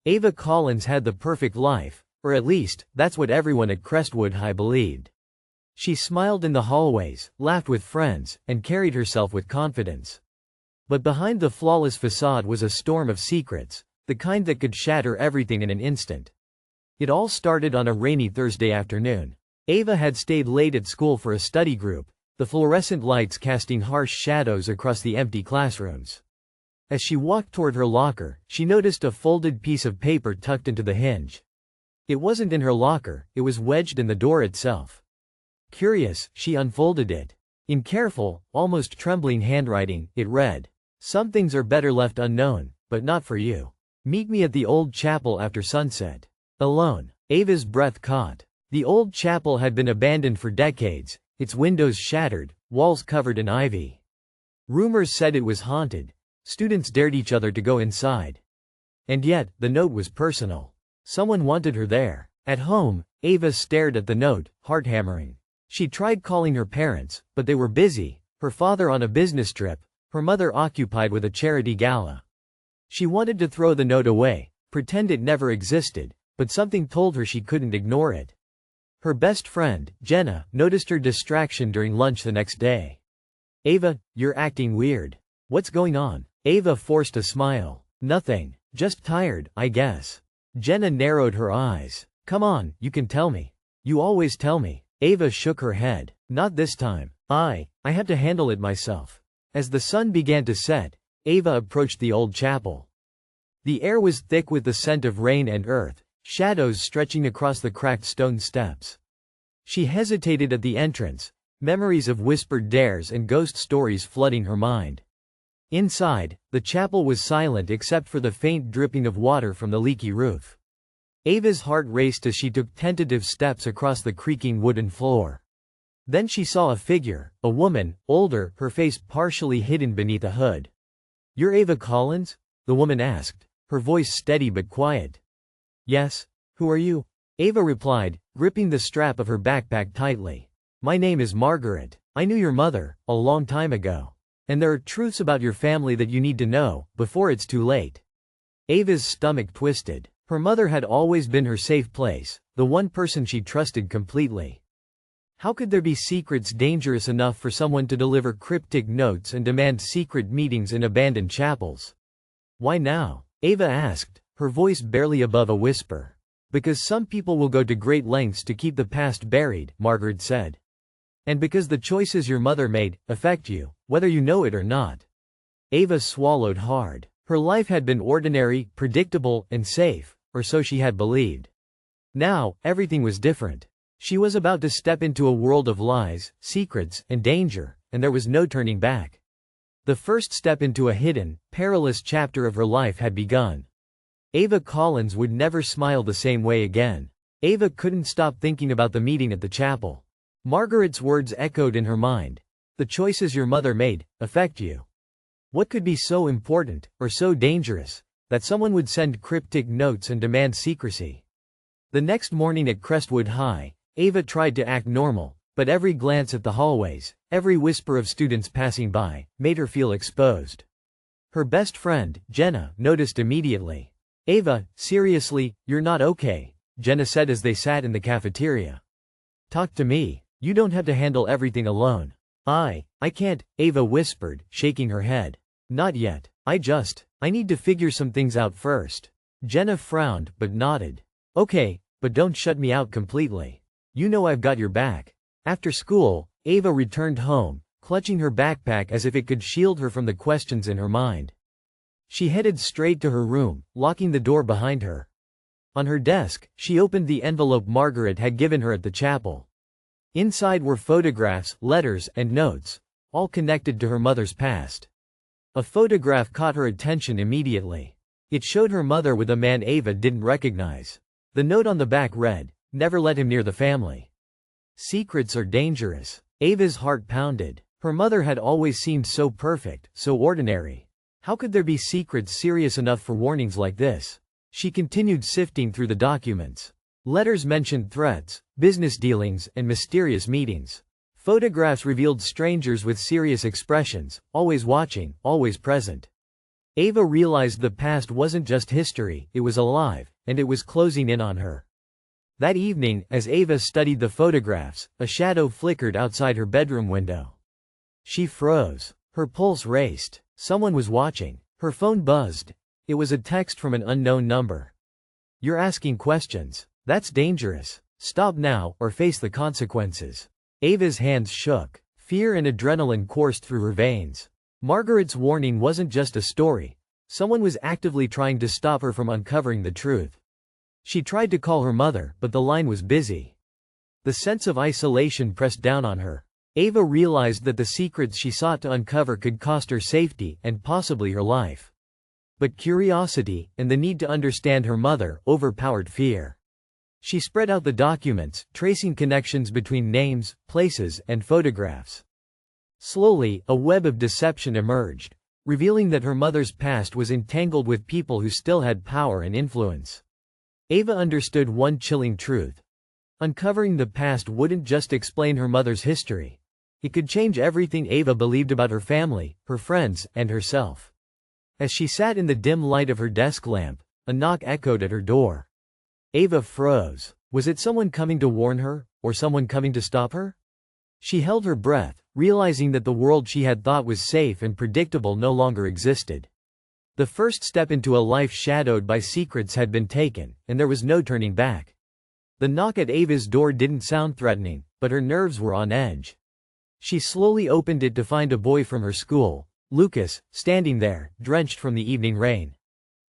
Ava Collins had the perfect life, or at least, that's what everyone at Crestwood High believed. She smiled in the hallways, laughed with friends, and carried herself with confidence. But behind the flawless facade was a storm of secrets, the kind that could shatter everything in an instant. It all started on a rainy Thursday afternoon. Ava had stayed late at school for a study group, the fluorescent lights casting harsh shadows across the empty classrooms. As she walked toward her locker, she noticed a folded piece of paper tucked into the hinge. It wasn't in her locker, it was wedged in the door itself. Curious, she unfolded it. In careful, almost trembling handwriting, it read, "Some things are better left unknown, but not for you. Meet me at the old chapel after sunset. Alone." Ava's breath caught. The old chapel had been abandoned for decades, its windows shattered, walls covered in ivy. Rumors said it was haunted. Students dared each other to go inside. And yet, the note was personal. Someone wanted her there. At home, Ava stared at the note, heart-hammering. She tried calling her parents, but they were busy, her father on a business trip, her mother occupied with a charity gala. She wanted to throw the note away, pretend it never existed, but something told her she couldn't ignore it. Her best friend, Jenna, noticed her distraction during lunch the next day. "Ava, you're acting weird. What's going on?" Ava forced a smile. "Nothing. Just tired, I guess." Jenna narrowed her eyes. "Come on, you can tell me. You always tell me." Ava shook her head. "Not this time. I had to handle it myself." As the sun began to set, Ava approached the old chapel. The air was thick with the scent of rain and earth, shadows stretching across the cracked stone steps. She hesitated at the entrance, memories of whispered dares and ghost stories flooding her mind. Inside, the chapel was silent except for the faint dripping of water from the leaky roof. Ava's heart raced as she took tentative steps across the creaking wooden floor. Then she saw a figure, a woman, older, her face partially hidden beneath a hood. "You're Ava Collins?" the woman asked, her voice steady but quiet. "Yes. Who are you?" Ava replied, gripping the strap of her backpack tightly. "My name is Margaret. I knew your mother, a long time ago. And there are truths about your family that you need to know, before it's too late." Ava's stomach twisted. Her mother had always been her safe place, the one person she trusted completely. How could there be secrets dangerous enough for someone to deliver cryptic notes and demand secret meetings in abandoned chapels? "Why now?" Ava asked, her voice barely above a whisper. "Because some people will go to great lengths to keep the past buried," Margaret said. "And because the choices your mother made affect you, whether you know it or not." Ava swallowed hard. Her life had been ordinary, predictable, and safe, or so she had believed. Now, everything was different. She was about to step into a world of lies, secrets, and danger, and there was no turning back. The first step into a hidden, perilous chapter of her life had begun. Ava Collins would never smile the same way again. Ava couldn't stop thinking about the meeting at the chapel. Margaret's words echoed in her mind. "The choices your mother made affect you." What could be so important, or so dangerous, that someone would send cryptic notes and demand secrecy? The next morning at Crestwood High, Ava tried to act normal, but every glance at the hallways, every whisper of students passing by, made her feel exposed. Her best friend, Jenna, noticed immediately. "Ava, seriously, you're not okay," Jenna said as they sat in the cafeteria. "Talk to me. You don't have to handle everything alone." I can't," Ava whispered, shaking her head. "Not yet. I need to figure some things out first." Jenna frowned, but nodded. "Okay, but don't shut me out completely. You know I've got your back." After school, Ava returned home, clutching her backpack as if it could shield her from the questions in her mind. She headed straight to her room, locking the door behind her. On her desk, she opened the envelope Margaret had given her at the chapel. Inside were photographs, letters, and notes, all connected to her mother's past. A photograph caught her attention immediately. It showed her mother with a man Ava didn't recognize. The note on the back read, "Never let him near the family." Secrets are dangerous. Ava's heart pounded. Her mother had always seemed so perfect, so ordinary. How could there be secrets serious enough for warnings like this? She continued sifting through the documents. Letters mentioned threats, business dealings, and mysterious meetings. Photographs revealed strangers with serious expressions, always watching, always present. Ava realized the past wasn't just history, it was alive, and it was closing in on her. That evening, as Ava studied the photographs, a shadow flickered outside her bedroom window. She froze. Her pulse raced. Someone was watching. Her phone buzzed. It was a text from an unknown number. "You're asking questions. That's dangerous. Stop now, or face the consequences." Ava's hands shook. Fear and adrenaline coursed through her veins. Margaret's warning wasn't just a story. Someone was actively trying to stop her from uncovering the truth. She tried to call her mother, but the line was busy. The sense of isolation pressed down on her. Ava realized that the secrets she sought to uncover could cost her safety and possibly her life. But curiosity, and the need to understand her mother, overpowered fear. She spread out the documents, tracing connections between names, places, and photographs. Slowly, a web of deception emerged, revealing that her mother's past was entangled with people who still had power and influence. Ava understood one chilling truth. Uncovering the past wouldn't just explain her mother's history. It could change everything Ava believed about her family, her friends, and herself. As she sat in the dim light of her desk lamp, a knock echoed at her door. Ava froze. Was it someone coming to warn her, or someone coming to stop her? She held her breath, realizing that the world she had thought was safe and predictable no longer existed. The first step into a life shadowed by secrets had been taken, and there was no turning back. The knock at Ava's door didn't sound threatening, but her nerves were on edge. She slowly opened it to find a boy from her school, Lucas, standing there, drenched from the evening rain.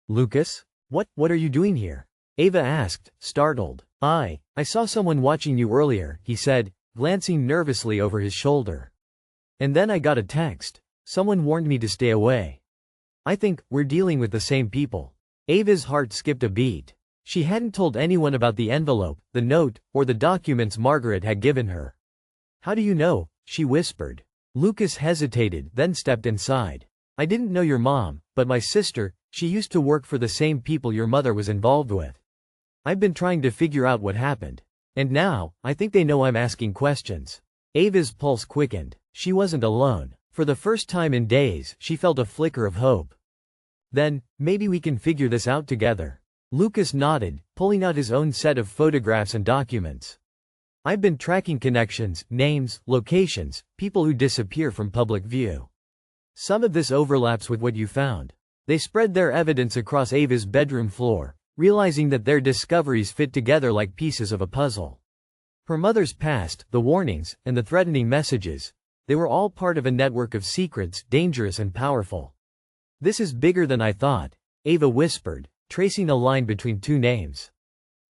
"Lucas? What are you doing here?" Ava asked, startled. I saw someone watching you earlier," he said, glancing nervously over his shoulder. "And then I got a text. Someone warned me to stay away. I think we're dealing with the same people." Ava's heart skipped a beat. She hadn't told anyone about the envelope, the note, or the documents Margaret had given her. "How do you know?" she whispered. Lucas hesitated, then stepped inside. "I didn't know your mom, but my sister, she used to work for the same people your mother was involved with. I've been trying to figure out what happened. And now, I think they know I'm asking questions." Ava's pulse quickened. She wasn't alone. For the first time in days, she felt a flicker of hope. "Then, maybe we can figure this out together." Lucas nodded, pulling out his own set of photographs and documents. "I've been tracking connections, names, locations, people who disappear from public view. Some of this overlaps with what you found." They spread their evidence across Ava's bedroom floor, realizing that their discoveries fit together like pieces of a puzzle. Her mother's past, the warnings, and the threatening messages, they were all part of a network of secrets, dangerous and powerful. "This is bigger than I thought," Ava whispered, tracing a line between two names.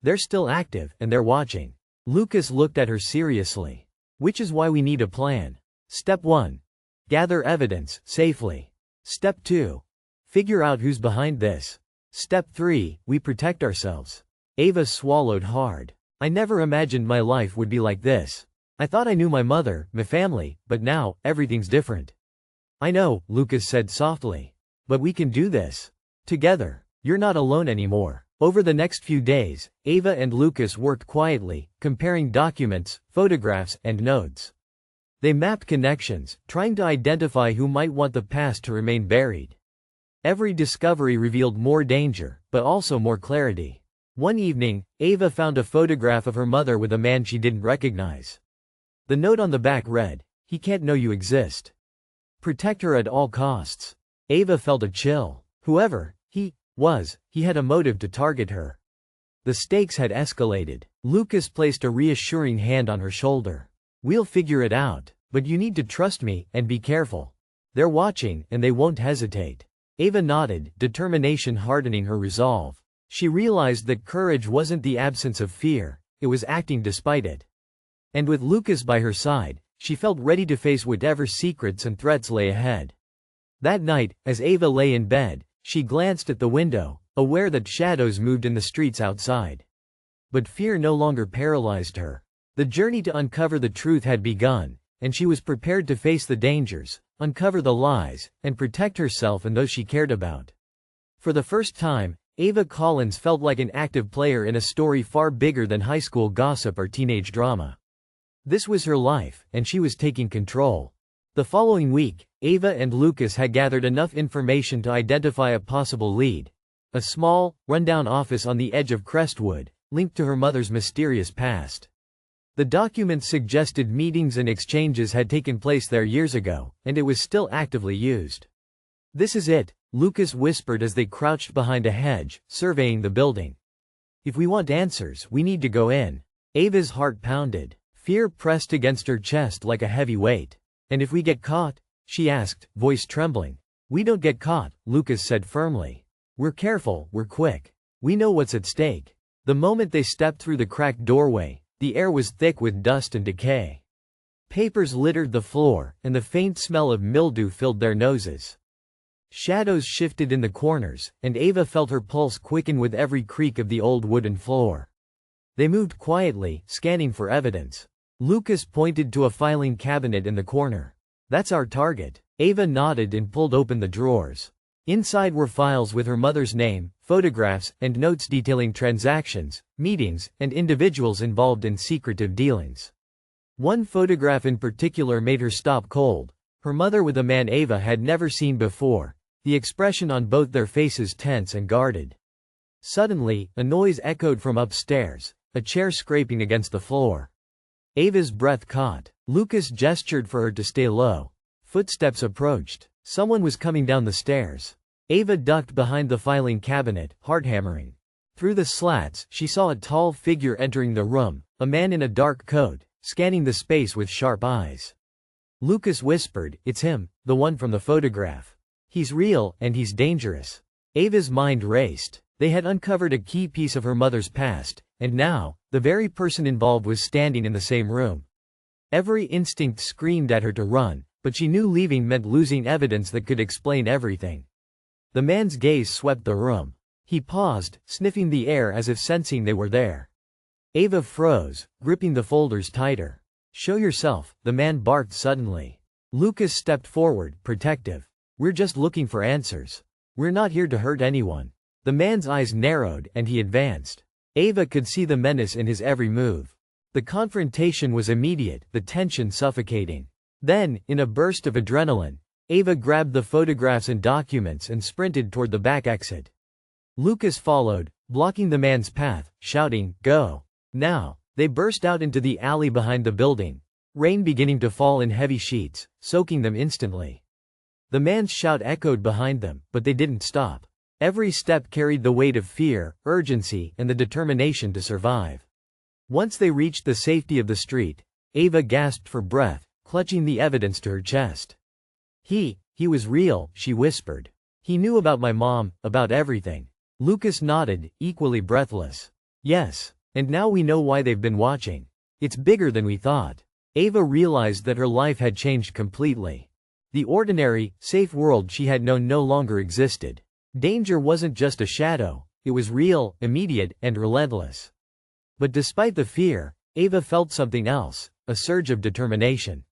"They're still active, and they're watching." Lucas looked at her seriously. "Which is why we need a plan. Step 1. Gather evidence, safely. Step 2. Figure out who's behind this. Step 3. We protect ourselves." Ava swallowed hard. "I never imagined my life would be like this. I thought I knew my mother, my family, but now, everything's different." "I know," Lucas said softly. "But we can do this. Together. You're not alone anymore." Over the next few days, Ava and Lucas worked quietly, comparing documents, photographs, and notes. They mapped connections, trying to identify who might want the past to remain buried. Every discovery revealed more danger, but also more clarity. One evening, Ava found a photograph of her mother with a man she didn't recognize. The note on the back read, "He can't know you exist. Protect her at all costs." Ava felt a chill. Whoever he had a motive to target her. The stakes had escalated. Lucas placed a reassuring hand on her shoulder. "We'll figure it out, but you need to trust me, and be careful. They're watching, and they won't hesitate." Ava nodded, determination hardening her resolve. She realized that courage wasn't the absence of fear, it was acting despite it. And with Lucas by her side, she felt ready to face whatever secrets and threats lay ahead. That night, as Ava lay in bed, she glanced at the window, aware that shadows moved in the streets outside. But fear no longer paralyzed her. The journey to uncover the truth had begun, and she was prepared to face the dangers, uncover the lies, and protect herself and those she cared about. For the first time, Ava Collins felt like an active player in a story far bigger than high school gossip or teenage drama. This was her life, and she was taking control. The following week, Ava and Lucas had gathered enough information to identify a possible lead. A small, rundown office on the edge of Crestwood, linked to her mother's mysterious past. The documents suggested meetings and exchanges had taken place there years ago, and it was still actively used. "This is it," Lucas whispered as they crouched behind a hedge, surveying the building. "If we want answers, we need to go in." Ava's heart pounded. Fear pressed against her chest like a heavy weight. "And if we get caught?" she asked, voice trembling. "We don't get caught," Lucas said firmly. "We're careful, we're quick. We know what's at stake." The moment they stepped through the cracked doorway, the air was thick with dust and decay. Papers littered the floor, and the faint smell of mildew filled their noses. Shadows shifted in the corners, and Ava felt her pulse quicken with every creak of the old wooden floor. They moved quietly, scanning for evidence. Lucas pointed to a filing cabinet in the corner. "That's our target." Ava nodded and pulled open the drawers. Inside were files with her mother's name, photographs, and notes detailing transactions, meetings, and individuals involved in secretive dealings. One photograph in particular made her stop cold. Her mother with a man Ava had never seen before, the expression on both their faces tense and guarded. Suddenly, a noise echoed from upstairs, a chair scraping against the floor. Ava's breath caught. Lucas gestured for her to stay low. Footsteps approached. Someone was coming down the stairs. Ava ducked behind the filing cabinet, heart hammering. Through the slats, she saw a tall figure entering the room, a man in a dark coat, scanning the space with sharp eyes. Lucas whispered, "It's him, the one from the photograph. He's real, and he's dangerous." Ava's mind raced. They had uncovered a key piece of her mother's past, and now, the very person involved was standing in the same room. Every instinct screamed at her to run, but she knew leaving meant losing evidence that could explain everything. The man's gaze swept the room. He paused, sniffing the air as if sensing they were there. Ava froze, gripping the folders tighter. "Show yourself," the man barked suddenly. Lucas stepped forward, protective. "We're just looking for answers. We're not here to hurt anyone." The man's eyes narrowed, and he advanced. Ava could see the menace in his every move. The confrontation was immediate, the tension suffocating. Then, in a burst of adrenaline, Ava grabbed the photographs and documents and sprinted toward the back exit. Lucas followed, blocking the man's path, shouting, "Go! Now!" They burst out into the alley behind the building, rain beginning to fall in heavy sheets, soaking them instantly. The man's shout echoed behind them, but they didn't stop. Every step carried the weight of fear, urgency, and the determination to survive. Once they reached the safety of the street, Ava gasped for breath, clutching the evidence to her chest. He was real," she whispered. "He knew about my mom, about everything." Lucas nodded, equally breathless. "Yes. And now we know why they've been watching. It's bigger than we thought." Ava realized that her life had changed completely. The ordinary, safe world she had known no longer existed. Danger wasn't just a shadow, it was real, immediate, and relentless. But despite the fear, Ava felt something else, a surge of determination.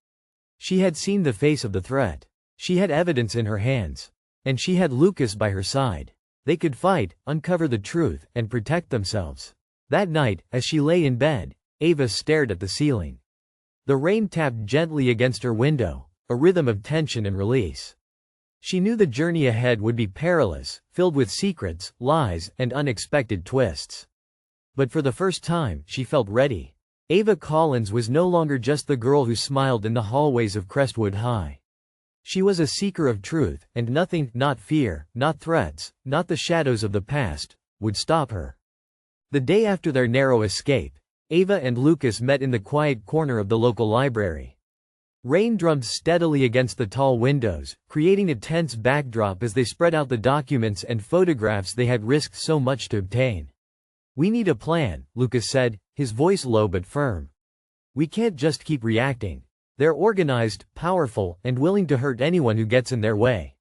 She had seen the face of the threat. She had evidence in her hands. And she had Lucas by her side. They could fight, uncover the truth, and protect themselves. That night, as she lay in bed, Ava stared at the ceiling. The rain tapped gently against her window, a rhythm of tension and release. She knew the journey ahead would be perilous, filled with secrets, lies, and unexpected twists. But for the first time, she felt ready. Ava Collins was no longer just the girl who smiled in the hallways of Crestwood High. She was a seeker of truth, and nothing, not fear, not threats, not the shadows of the past, would stop her. The day after their narrow escape, Ava and Lucas met in the quiet corner of the local library. Rain drummed steadily against the tall windows, creating a tense backdrop as they spread out the documents and photographs they had risked so much to obtain. "We need a plan," Lucas said, his voice low but firm. "We can't just keep reacting. They're organized, powerful, and willing to hurt anyone who gets in their way."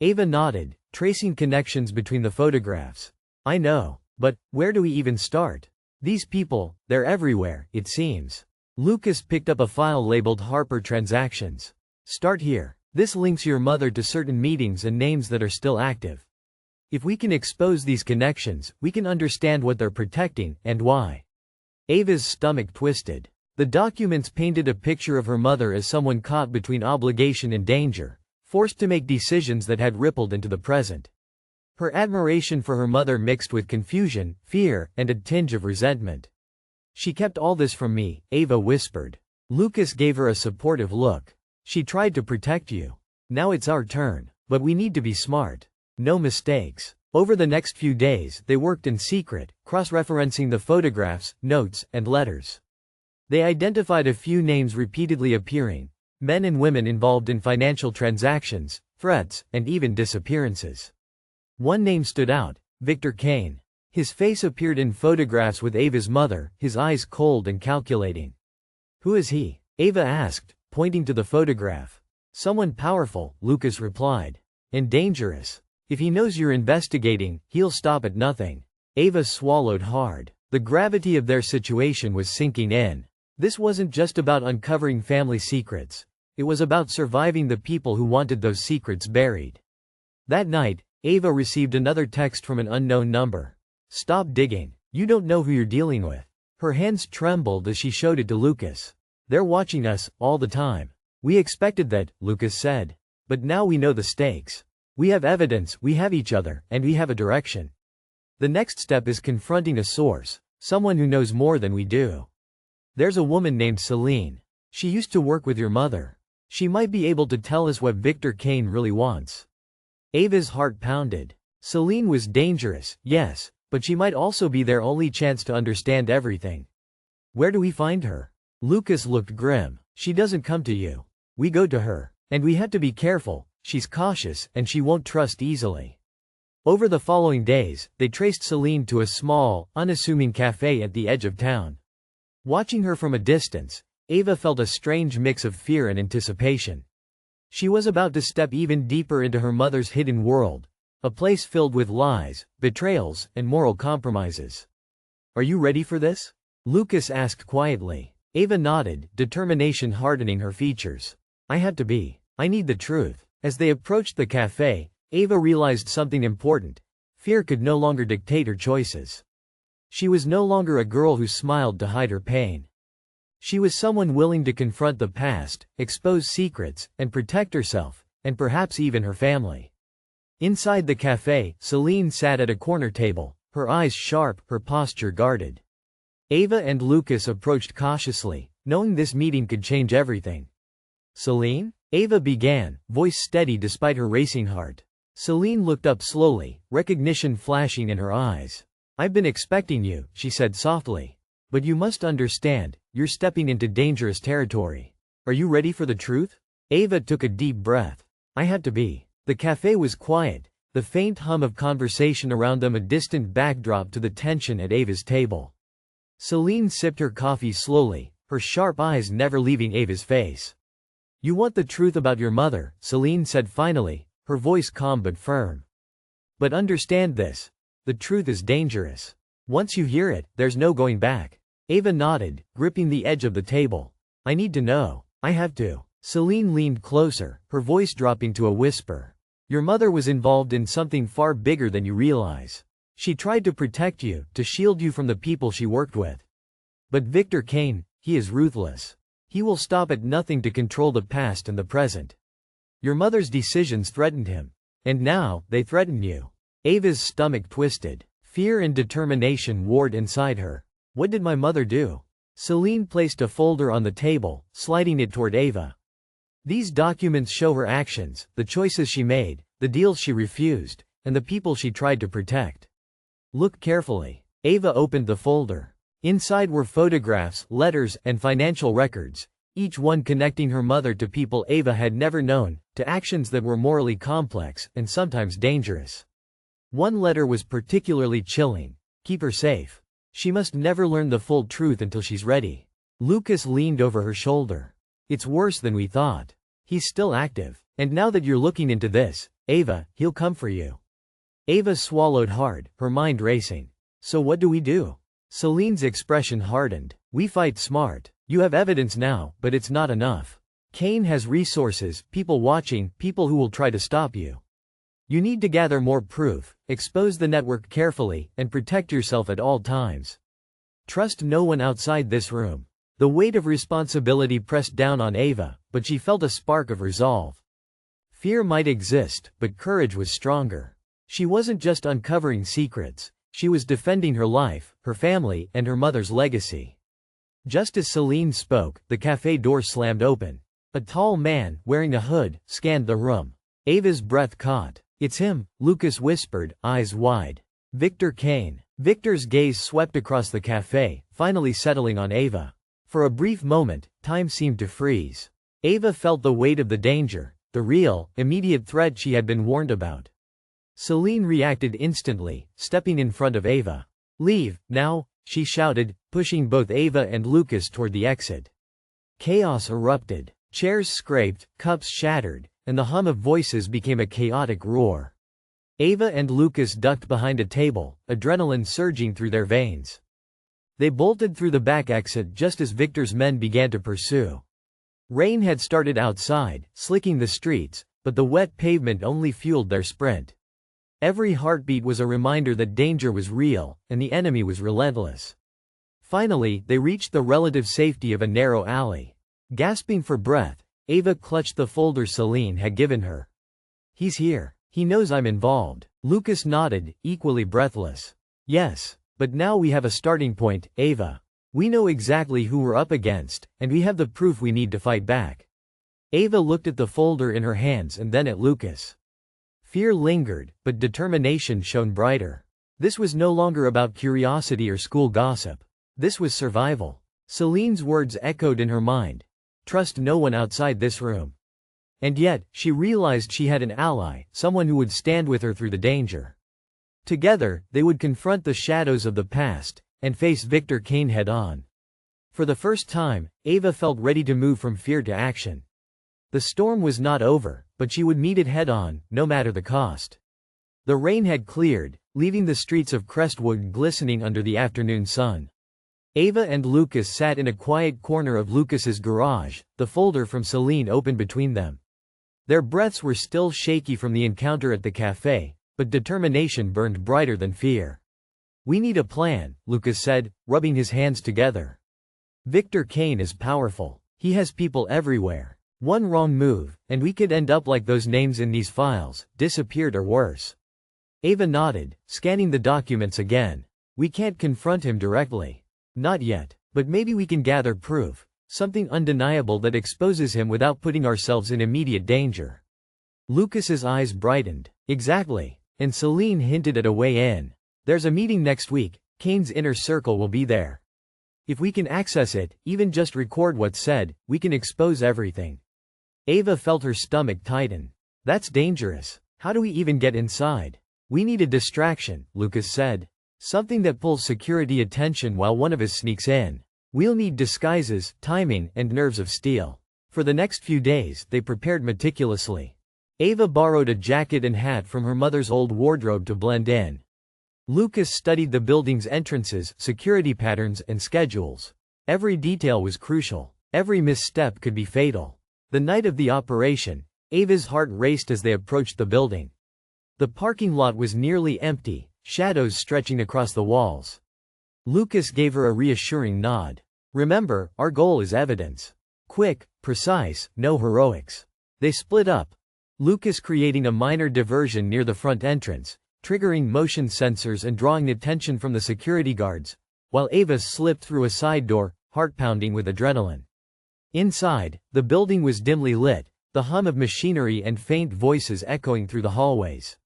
Ava nodded, tracing connections between the photographs. "I know. But, where do we even start? These people, they're everywhere, it seems." Lucas picked up a file labeled Harper Transactions. "Start here. This links your mother to certain meetings and names that are still active. If we can expose these connections, we can understand what they're protecting, and why." Ava's stomach twisted. The documents painted a picture of her mother as someone caught between obligation and danger, forced to make decisions that had rippled into the present. Her admiration for her mother mixed with confusion, fear, and a tinge of resentment. "She kept all this from me," Ava whispered. Lucas gave her a supportive look. "She tried to protect you. Now it's our turn. But we need to be smart. No mistakes." Over the next few days, they worked in secret, cross-referencing the photographs, notes, and letters. They identified a few names repeatedly appearing, men and women involved in financial transactions, threats, and even disappearances. One name stood out: Victor Kane. His face appeared in photographs with Ava's mother, his eyes cold and calculating. "Who is he?" Ava asked, pointing to the photograph. "Someone powerful," Lucas replied. "And dangerous. If he knows you're investigating, he'll stop at nothing." Ava swallowed hard. The gravity of their situation was sinking in. This wasn't just about uncovering family secrets. It was about surviving the people who wanted those secrets buried. That night, Ava received another text from an unknown number. "Stop digging. You don't know who you're dealing with." Her hands trembled as she showed it to Lucas. "They're watching us, all the time." "We expected that," Lucas said. "But now we know the stakes. We have evidence, we have each other, and we have a direction. The next step is confronting a source, someone who knows more than we do. There's a woman named Celine. She used to work with your mother. She might be able to tell us what Victor Kane really wants." Ava's heart pounded. Celine was dangerous, yes, but she might also be their only chance to understand everything. "Where do we find her?" Lucas looked grim. "She doesn't come to you. We go to her. And we have to be careful. She's cautious, and she won't trust easily." Over the following days, they traced Celine to a small, unassuming cafe at the edge of town. Watching her from a distance, Ava felt a strange mix of fear and anticipation. She was about to step even deeper into her mother's hidden world, a place filled with lies, betrayals, and moral compromises. "Are you ready for this?" Lucas asked quietly. Ava nodded, determination hardening her features. "I have to be. I need the truth." As they approached the cafe, Ava realized something important. Fear could no longer dictate her choices. She was no longer a girl who smiled to hide her pain. She was someone willing to confront the past, expose secrets, and protect herself, and perhaps even her family. Inside the cafe, Celine sat at a corner table, her eyes sharp, her posture guarded. Ava and Lucas approached cautiously, knowing this meeting could change everything. "Celine?" Ava began, voice steady despite her racing heart. Celine looked up slowly, recognition flashing in her eyes. "I've been expecting you," she said softly. "But you must understand, you're stepping into dangerous territory. Are you ready for the truth?" Ava took a deep breath. "I had to be." The cafe was quiet, the faint hum of conversation around them a distant backdrop to the tension at Ava's table. Celine sipped her coffee slowly, her sharp eyes never leaving Ava's face. "You want the truth about your mother," Celine said finally, her voice calm but firm. "But understand this. The truth is dangerous. Once you hear it, there's no going back." Ava nodded, gripping the edge of the table. "I need to know. I have to." Celine leaned closer, her voice dropping to a whisper. "Your mother was involved in something far bigger than you realize. She tried to protect you, to shield you from the people she worked with. But Victor Kane, he is ruthless. He will stop at nothing to control the past and the present. Your mother's decisions threatened him. And now, they threaten you." Ava's stomach twisted. Fear and determination warred inside her. "What did my mother do?" Celine placed a folder on the table, sliding it toward Ava. "These documents show her actions, the choices she made, the deals she refused, and the people she tried to protect. Look carefully." Ava opened the folder. Inside were photographs, letters, and financial records, each one connecting her mother to people Ava had never known, to actions that were morally complex and sometimes dangerous. One letter was particularly chilling. "Keep her safe. She must never learn the full truth until she's ready." Lucas leaned over her shoulder. "It's worse than we thought. He's still active. And now that you're looking into this, Ava, he'll come for you." Ava swallowed hard, her mind racing. "So what do we do?" Celine's expression hardened. "We fight smart. You have evidence now, but it's not enough. Kane has resources, people watching, people who will try to stop you. You need to gather more proof, expose the network carefully, and protect yourself at all times. Trust no one outside this room." The weight of responsibility pressed down on Ava, but she felt a spark of resolve. Fear might exist, but courage was stronger. She wasn't just uncovering secrets, she was defending her life, her family, and her mother's legacy. Just as Celine spoke, the cafe door slammed open. A tall man, wearing a hood, scanned the room. Ava's breath caught. "It's him," Lucas whispered, eyes wide. "Victor Kane." Victor's gaze swept across the cafe, finally settling on Ava. For a brief moment, time seemed to freeze. Ava felt the weight of the danger, the real, immediate threat she had been warned about. Celine reacted instantly, stepping in front of Ava. "Leave, now," she shouted, pushing both Ava and Lucas toward the exit. Chaos erupted. Chairs scraped, cups shattered, and the hum of voices became a chaotic roar. Ava and Lucas ducked behind a table, adrenaline surging through their veins. They bolted through the back exit just as Victor's men began to pursue. Rain had started outside, slicking the streets, but the wet pavement only fueled their sprint. Every heartbeat was a reminder that danger was real, and the enemy was relentless. Finally, they reached the relative safety of a narrow alley. Gasping for breath, Ava clutched the folder Celine had given her. "He's here. He knows I'm involved." Lucas nodded, equally breathless. "Yes, but now we have a starting point, Ava. We know exactly who we're up against, and we have the proof we need to fight back." Ava looked at the folder in her hands and then at Lucas. Fear lingered, but determination shone brighter. This was no longer about curiosity or school gossip. This was survival. Celine's words echoed in her mind. "Trust no one outside this room." And yet, she realized she had an ally, someone who would stand with her through the danger. Together, they would confront the shadows of the past, and face Victor Kane head-on. For the first time, Ava felt ready to move from fear to action. The storm was not over, but she would meet it head-on, no matter the cost. The rain had cleared, leaving the streets of Crestwood glistening under the afternoon sun. Ava and Lucas sat in a quiet corner of Lucas's garage, the folder from Celine open between them. Their breaths were still shaky from the encounter at the cafe, but determination burned brighter than fear. "We need a plan," Lucas said, rubbing his hands together. "Victor Kane is powerful. He has people everywhere. One wrong move, and we could end up like those names in these files, disappeared or worse." Ava nodded, scanning the documents again. "We can't confront him directly. Not yet, but maybe we can gather proof, something undeniable that exposes him without putting ourselves in immediate danger." Lucas's eyes brightened. "Exactly." And Celine hinted at a way in. "There's a meeting next week, Kane's inner circle will be there. If we can access it, even just record what's said, we can expose everything." Ava felt her stomach tighten. "That's dangerous. How do we even get inside?" "We need a distraction," Lucas said. "Something that pulls security attention while one of us sneaks in. We'll need disguises, timing, and nerves of steel." For the next few days, they prepared meticulously. Ava borrowed a jacket and hat from her mother's old wardrobe to blend in. Lucas studied the building's entrances, security patterns, and schedules. Every detail was crucial. Every misstep could be fatal. The night of the operation, Ava's heart raced as they approached the building. The parking lot was nearly empty, shadows stretching across the walls. Lucas gave her a reassuring nod. "Remember, our goal is evidence. Quick, precise, no heroics." They split up. Lucas creating a minor diversion near the front entrance, triggering motion sensors and drawing attention from the security guards, while Ava slipped through a side door, heart pounding with adrenaline. Inside, the building was dimly lit, the hum of machinery and faint voices echoing through the hallways.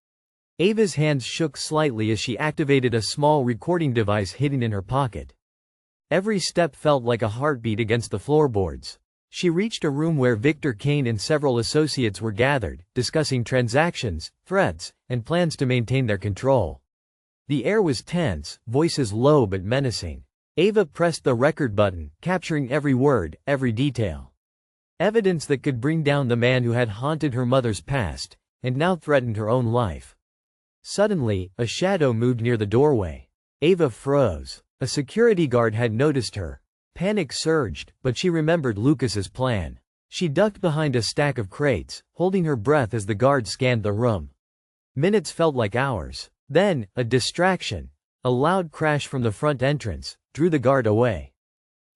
Ava's hands shook slightly as she activated a small recording device hidden in her pocket. Every step felt like a heartbeat against the floorboards. She reached a room where Victor Kane and several associates were gathered, discussing transactions, threats, and plans to maintain their control. The air was tense, voices low but menacing. Ava pressed the record button, capturing every word, every detail. Evidence that could bring down the man who had haunted her mother's past, and now threatened her own life. Suddenly, a shadow moved near the doorway. Ava froze. A security guard had noticed her. Panic surged, but she remembered Lucas's plan. She ducked behind a stack of crates, holding her breath as the guard scanned the room. Minutes felt like hours. Then, a distraction. A loud crash from the front entrance drew the guard away.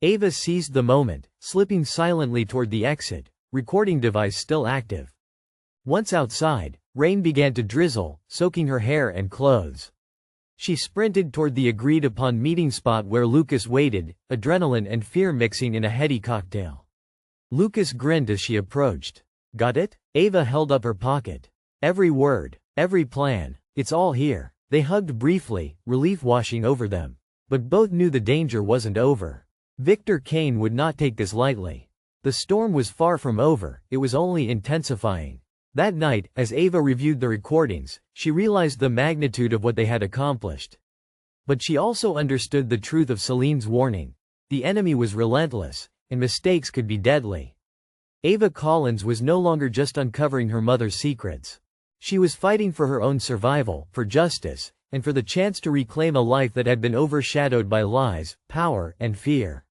Ava seized the moment, slipping silently toward the exit, recording device still active. Once outside, rain began to drizzle, soaking her hair and clothes. She sprinted toward the agreed-upon meeting spot where Lucas waited, adrenaline and fear mixing in a heady cocktail. Lucas grinned as she approached. "Got it?" Ava held up her pocket. "Every word, every plan, it's all here." They hugged briefly, relief washing over them. But both knew the danger wasn't over. Victor Kane would not take this lightly. The storm was far from over, it was only intensifying. That night, as Ava reviewed the recordings, she realized the magnitude of what they had accomplished. But she also understood the truth of Celine's warning. The enemy was relentless, and mistakes could be deadly. Ava Collins was no longer just uncovering her mother's secrets. She was fighting for her own survival, for justice, and for the chance to reclaim a life that had been overshadowed by lies, power, and fear.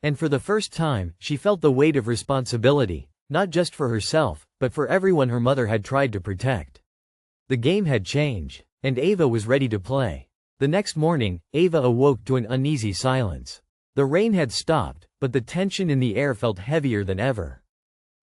And for the first time, she felt the weight of responsibility, not just for herself, but for everyone her mother had tried to protect. The game had changed, and Ava was ready to play. The next morning, Ava awoke to an uneasy silence. The rain had stopped, but the tension in the air felt heavier than ever.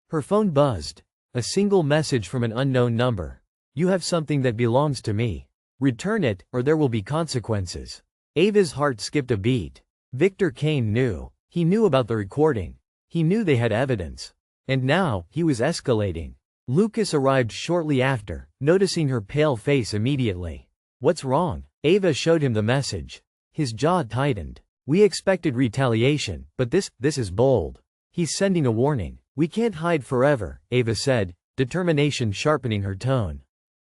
Her phone buzzed. A single message from an unknown number. "You have something that belongs to me. Return it, or there will be consequences." Ava's heart skipped a beat. Victor Kane knew. He knew about the recording. He knew they had evidence. And now, he was escalating. Lucas arrived shortly after, noticing her pale face immediately. "What's wrong?" Ava showed him the message. His jaw tightened. "We expected retaliation, but this is bold. He's sending a warning." "We can't hide forever," Ava said, determination sharpening her tone.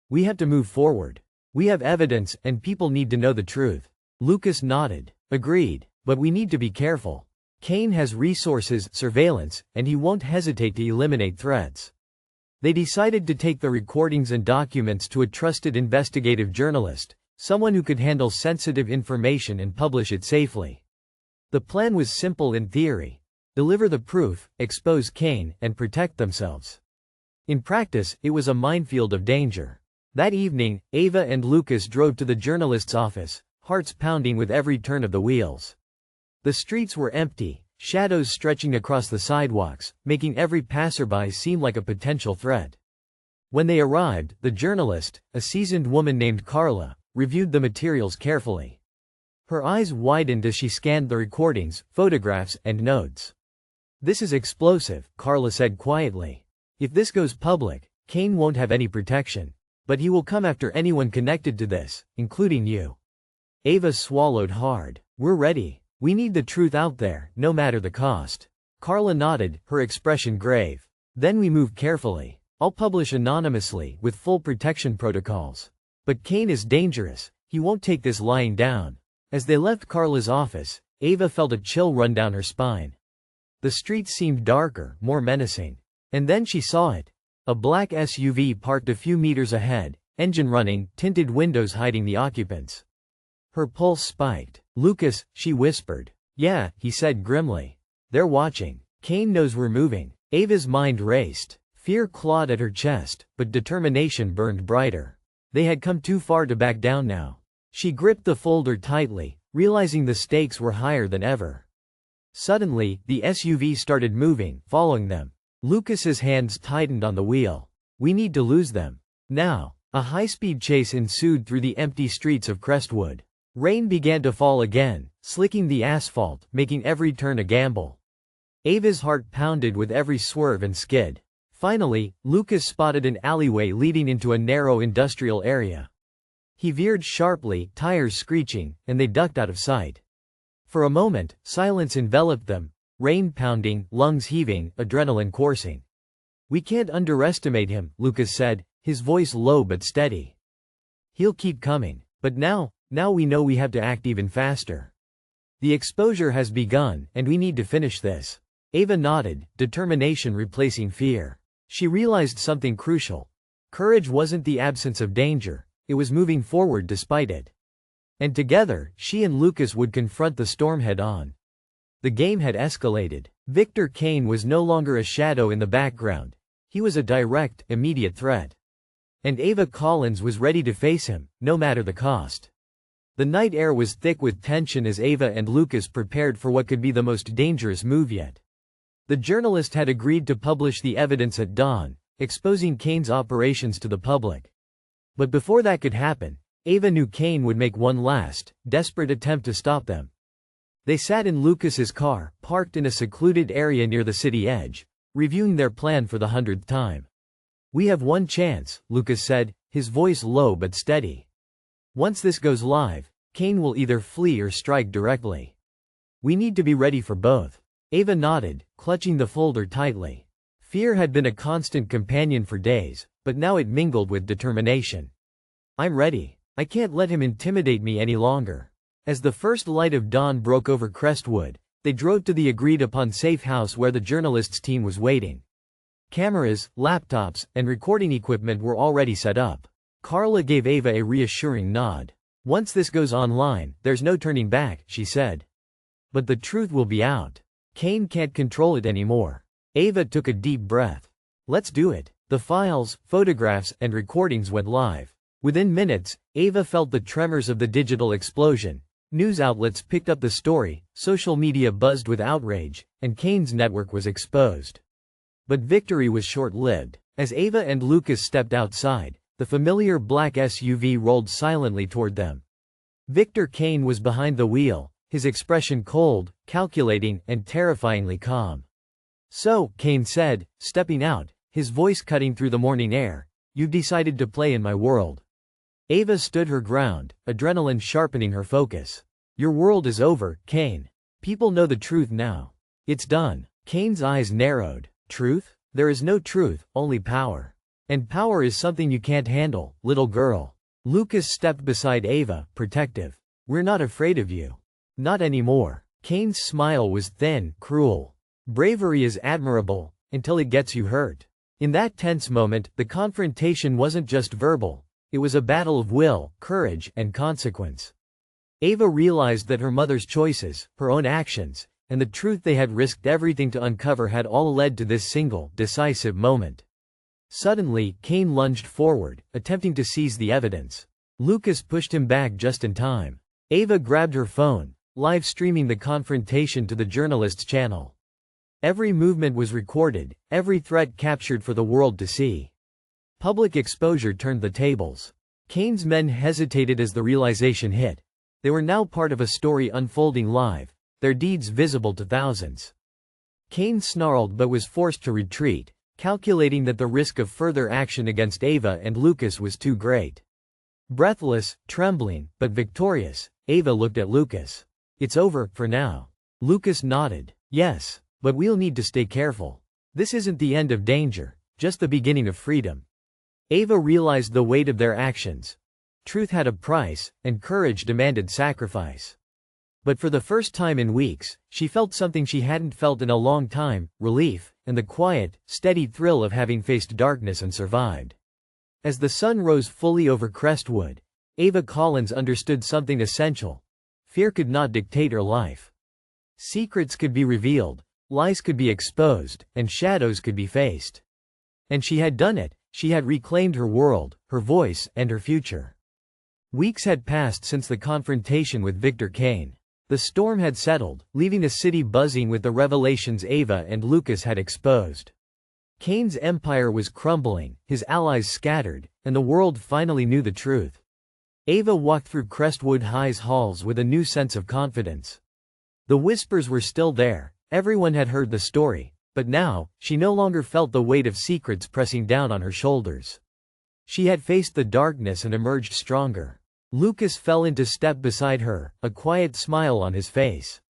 "We have to move forward. We have evidence, and people need to know the truth." Lucas nodded. "Agreed, but we need to be careful. Kane has resources, surveillance, and he won't hesitate to eliminate threats." They decided to take the recordings and documents to a trusted investigative journalist, someone who could handle sensitive information and publish it safely. The plan was simple in theory. Deliver the proof, expose Kane, and protect themselves. In practice, it was a minefield of danger. That evening, Ava and Lucas drove to the journalist's office, hearts pounding with every turn of the wheels. The streets were empty, shadows stretching across the sidewalks, making every passerby seem like a potential threat. When they arrived, the journalist, a seasoned woman named Carla, reviewed the materials carefully. Her eyes widened as she scanned the recordings, photographs, and notes. "This is explosive," Carla said quietly. "If this goes public, Kane won't have any protection. But he will come after anyone connected to this, including you." Ava swallowed hard. "We're ready. We need the truth out there, no matter the cost." Carla nodded, her expression grave. "Then we move carefully. I'll publish anonymously, with full protection protocols. But Kane is dangerous. He won't take this lying down." As they left Carla's office, Ava felt a chill run down her spine. The streets seemed darker, more menacing. And then she saw it. A black SUV parked a few meters ahead, engine running, tinted windows hiding the occupants. Her pulse spiked. "Lucas," she whispered. "Yeah," he said grimly. "They're watching. Kane knows we're moving." Ava's mind raced. Fear clawed at her chest, but determination burned brighter. They had come too far to back down now. She gripped the folder tightly, realizing the stakes were higher than ever. Suddenly, the SUV started moving, following them. Lucas's hands tightened on the wheel. "We need to lose them. Now." A high-speed chase ensued through the empty streets of Crestwood. Rain began to fall again, slicking the asphalt, making every turn a gamble. Ava's heart pounded with every swerve and skid. Finally, Lucas spotted an alleyway leading into a narrow industrial area. He veered sharply, tires screeching, and they ducked out of sight. For a moment, silence enveloped them, rain pounding, lungs heaving, adrenaline coursing. "We can't underestimate him," Lucas said, his voice low but steady. "He'll keep coming. But now we know we have to act even faster. The exposure has begun, and we need to finish this." Ava nodded, determination replacing fear. She realized something crucial. Courage wasn't the absence of danger, it was moving forward despite it. And together, she and Lucas would confront the storm head-on. The game had escalated. Victor Kane was no longer a shadow in the background. He was a direct, immediate threat. And Ava Collins was ready to face him, no matter the cost. The night air was thick with tension as Ava and Lucas prepared for what could be the most dangerous move yet. The journalist had agreed to publish the evidence at dawn, exposing Kane's operations to the public. But before that could happen, Ava knew Kane would make one last, desperate attempt to stop them. They sat in Lucas's car, parked in a secluded area near the city edge, reviewing their plan for the 100th time. "We have one chance," Lucas said, his voice low but steady. "Once this goes live, Kane will either flee or strike directly. We need to be ready for both." Ava nodded, clutching the folder tightly. Fear had been a constant companion for days, but now it mingled with determination. "I'm ready. I can't let him intimidate me any longer." As the first light of dawn broke over Crestwood, they drove to the agreed-upon safe house where the journalists' team was waiting. Cameras, laptops, and recording equipment were already set up. Carla gave Ava a reassuring nod. "Once this goes online, there's no turning back," she said. "But the truth will be out. Kane can't control it anymore." Ava took a deep breath. "Let's do it." The files, photographs, and recordings went live. Within minutes, Ava felt the tremors of the digital explosion. News outlets picked up the story, social media buzzed with outrage, and Kane's network was exposed. But victory was short-lived. As Ava and Lucas stepped outside, the familiar black SUV rolled silently toward them. Victor Kane was behind the wheel, his expression cold, calculating, and terrifyingly calm. "So," Kane said, stepping out, his voice cutting through the morning air, "you've decided to play in my world." Ava stood her ground, adrenaline sharpening her focus. "Your world is over, Kane. People know the truth now. It's done." Kane's eyes narrowed. "Truth? There is no truth, only power. And power is something you can't handle, little girl." Lucas stepped beside Ava, protective. "We're not afraid of you. Not anymore." Kane's smile was thin, cruel. "Bravery is admirable, until it gets you hurt." In that tense moment, the confrontation wasn't just verbal. It was a battle of will, courage, and consequence. Ava realized that her mother's choices, her own actions, and the truth they had risked everything to uncover had all led to this single, decisive moment. Suddenly, Kane lunged forward, attempting to seize the evidence. Lucas pushed him back just in time. Ava grabbed her phone, live streaming the confrontation to the journalist's channel. Every movement was recorded, every threat captured for the world to see. Public exposure turned the tables. Kane's men hesitated as the realization hit. They were now part of a story unfolding live, their deeds visible to thousands. Kane snarled but was forced to retreat, calculating that the risk of further action against Ava and Lucas was too great. Breathless, trembling, but victorious, Ava looked at Lucas. "It's over, for now." Lucas nodded. "Yes, but we'll need to stay careful. This isn't the end of danger, just the beginning of freedom." Ava realized the weight of their actions. Truth had a price, and courage demanded sacrifice. But for the first time in weeks, she felt something she hadn't felt in a long time: relief, and the quiet, steady thrill of having faced darkness and survived. As the sun rose fully over Crestwood, Ava Collins understood something essential. Fear could not dictate her life. Secrets could be revealed, lies could be exposed, and shadows could be faced. And she had done it. She had reclaimed her world, her voice, and her future. Weeks had passed since the confrontation with Victor Kane. The storm had settled, leaving the city buzzing with the revelations Ava and Lucas had exposed. Kane's empire was crumbling, his allies scattered, and the world finally knew the truth. Ava walked through Crestwood High's halls with a new sense of confidence. The whispers were still there, everyone had heard the story, but now, she no longer felt the weight of secrets pressing down on her shoulders. She had faced the darkness and emerged stronger. Lucas fell into step beside her, a quiet smile on his face.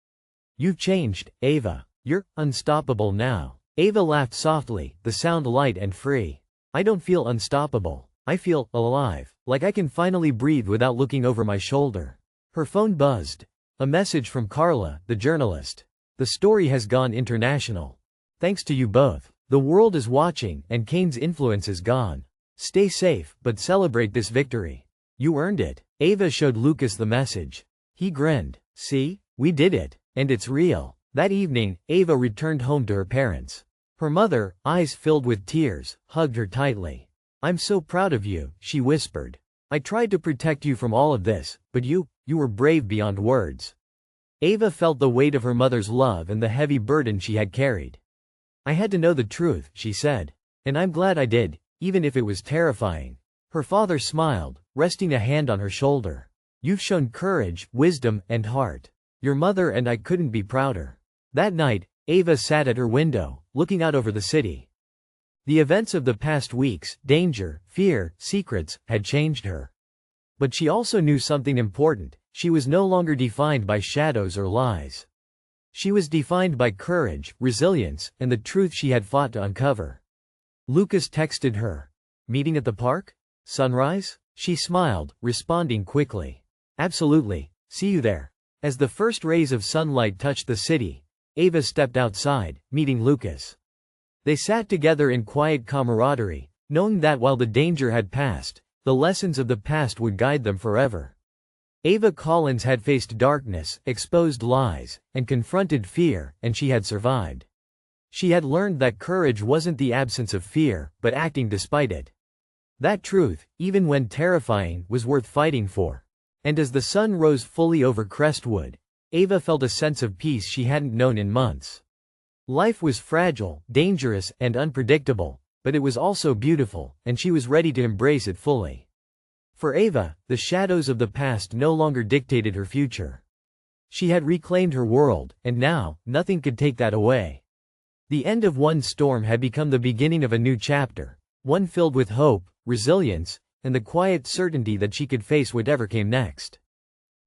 "You've changed, Ava. You're unstoppable now." Ava laughed softly, the sound light and free. "I don't feel unstoppable. I feel alive, like I can finally breathe without looking over my shoulder." Her phone buzzed. A message from Carla, the journalist. "The story has gone international. Thanks to you both. The world is watching, and Kane's influence is gone. Stay safe, but celebrate this victory. You earned it." Ava showed Lucas the message. He grinned. "See? We did it. And it's real." That evening, Ava returned home to her parents. Her mother, eyes filled with tears, hugged her tightly. "I'm so proud of you," she whispered. I tried to protect you from all of this, but you were brave beyond words. Ava felt the weight of her mother's love and the heavy burden she had carried. I had to know the truth, she said. And I'm glad I did, even if it was terrifying. Her father smiled, resting a hand on her shoulder. You've shown courage, wisdom, and heart. Your mother and I couldn't be prouder. That night, Ava sat at her window, looking out over the city. The events of the past weeks, danger, fear, secrets, had changed her. But she also knew something important. She was no longer defined by shadows or lies. She was defined by courage, resilience, and the truth she had fought to uncover. Lucas texted her. Meeting at the park? Sunrise? She smiled, responding quickly. Absolutely. See you there. As the first rays of sunlight touched the city, Ava stepped outside, meeting Lucas. They sat together in quiet camaraderie, knowing that while the danger had passed, the lessons of the past would guide them forever. Ava Collins had faced darkness, exposed lies, and confronted fear, and she had survived. She had learned that courage wasn't the absence of fear, but acting despite it. That truth, even when terrifying, was worth fighting for. And as the sun rose fully over Crestwood, Ava felt a sense of peace she hadn't known in months. Life was fragile, dangerous, and unpredictable, but it was also beautiful, and she was ready to embrace it fully. For Ava, the shadows of the past no longer dictated her future. She had reclaimed her world, and now, nothing could take that away. The end of one storm had become the beginning of a new chapter, one filled with hope, resilience, and the quiet certainty that she could face whatever came next.